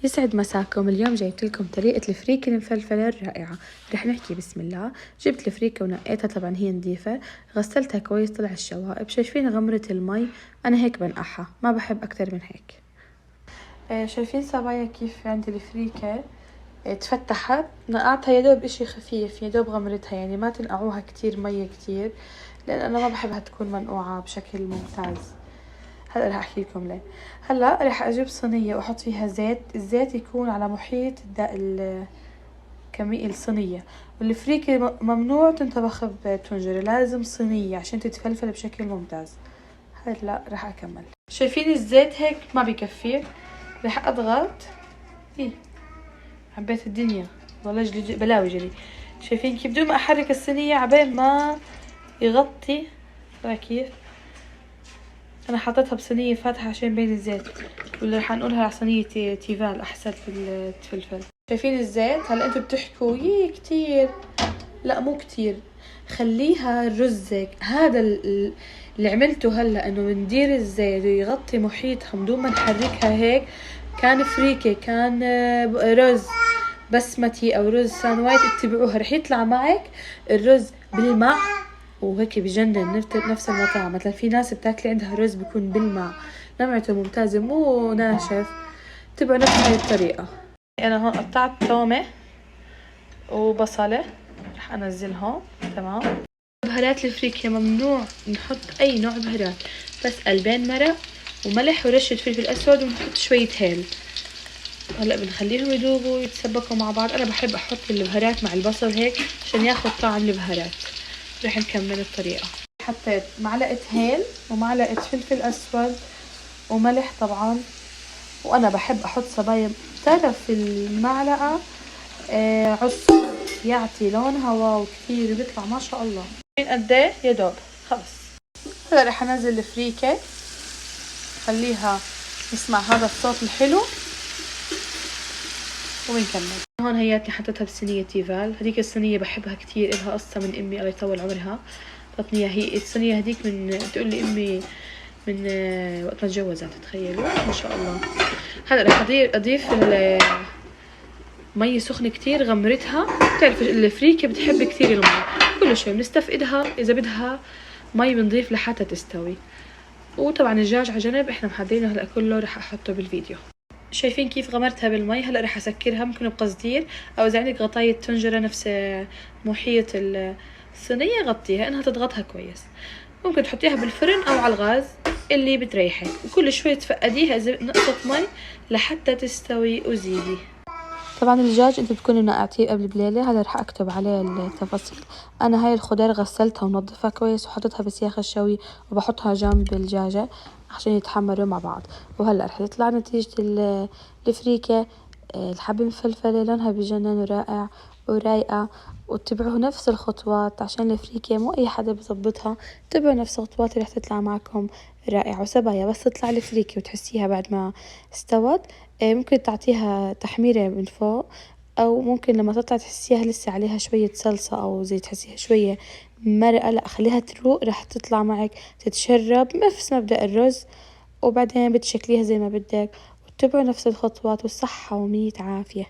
يسعد مساكم. اليوم جايبت لكم طريقة الفريكة المفلفلة الرائعة. رح نحكي بسم الله. جبت الفريكة ونقيتها، طبعا هي نظيفة، غسلتها كويس، طلع الشوائب. شايفين غمرة المي؟ أنا هيك بنقعها، ما بحب أكتر من هيك. شايفين صبايا كيف عندي الفريكة تفتحت؟ نقعتها يدوب إشي خفيف، يدوب غمرتها، يعني ما تنقعوها كتير مية كتير، لأن أنا ما بحبها تكون منقوعة بشكل ممتاز. هلا رح احكي لكم ليه. هلا رح اجيب صينيه واحط فيها زيت، الزيت يكون على محيط كمية الصينيه. والفريكه ممنوع تنطبخ بطنجره، لازم صينيه عشان تتفلفل بشكل ممتاز. هلا رح اكمل. شايفين الزيت هيك ما بكفي، رح اضغط. حبيت الدنيا والله، جلي بلاوي جلي. شايفين كيف بدون ما احرك الصينيه عبين ما يغطي؟ كيف انا حطيتها بصينيه فاتحه عشان بين الزيت، ولا رح نقولها على صينيه تيفال احسن في الفلفل. شايفين الزيت؟ هلا انتوا بتحكوا كتير، لا مو كتير، خليها رزق. هذا اللي عملته هلا، انه بندير الزيت ويغطي محيطها بدون ما نحركها. هيك كان فريكه، كان رز بسمتي او رز سانوايت، اتبعوها رح يطلع معك الرز بالماء وهيك بجنن. نفس المطاعم مثلا، في ناس بتاكلي عندها رز بيكون بالماء، نوعته ممتازة مو ناشف. تبعوا نفس هاي الطريقة. انا هون قطعت تومة وبصلة، رح انزلهم. تمام. بهارات الفريكة ممنوع نحط اي نوع بهارات، بس قلبين مرق وملح ورشة فلفل اسود، ونحط شوية هيل. هلا بنخليهم يذوبوا ويتسبكوا مع بعض. انا بحب احط البهارات مع البصل هيك عشان ياخد طعم البهارات. رح نكمل الطريقة. حطيت معلقة هيل ومعلقة فلفل اسود وملح طبعا، وانا بحب احط صبايا طرف المعلقة عصر، يعطي لونها واو كثير، بيطلع ما شاء الله. قد ايه؟ يا دوب خلص. هلا رح انزل الفريكة، خليها نسمع هذا الصوت الحلو وبنكمل. هون هياتي حطيتها بصينية تيفال. هذيك الصينية بحبها كثير، إلها قصة من امي الله يطول عمرها. عطتني هي الصينية هذيك من تقول لي امي من وقت ما تجوزت، تخيلوا ما شاء الله. هلا رح اضيف مي سخنة كتير، غمرتها. بتعرف الفريكة بتحب كثير المي، كل شوي بنستفقدها، اذا بدها مي بنضيف لحتى تستوي. وطبعا الدجاج على جنب احنا محضرينه هلا كله، رح احطه بالفيديو. شايفين كيف غمرتها بالمي؟ هلا رح اسكرها، ممكن بقصدير او اذا عندك غطاية طنجرة نفس محيط الصينية غطيها انها تضغطها كويس. ممكن تحطيها بالفرن او على الغاز اللي بتريحك، وكل شوي تفقديها اذا نقطة مي لحتى تستوي وزيدي. طبعا الدجاج انتوا بتكونوا نقعتيه قبل بليلة. هلا رح اكتب عليه التفاصيل. انا هاي الخضار غسلتها ونظفها كويس وحطيتها بسياخ الشوي، وبحطها جنب الدجاجة عشان يتحمروا مع بعض. وهلا رح يطلع نتيجة الفريكة. الحبة مفلفلة، لونها بجنن ورائع ورايقة. واتبعوا نفس الخطوات عشان الفريكة مو اي حدا بظبطها، اتبعوا نفس الخطوات اللي رح تطلع معكم رائعة. وسبايا بس تطلع الفريكة وتحسيها بعد ما استوت، ممكن تعطيها تحميرة من فوق، او ممكن لما تطلع تحسيها لسه عليها شوية صلصة او زي تحسيها شوية مرقة، لا خليها تروق، رح تطلع معك تتشرب نفس مبدأ الرز. وبعدين بتشكليها زي ما بدك، واتبعوا نفس الخطوات، والصحة ومية عافية.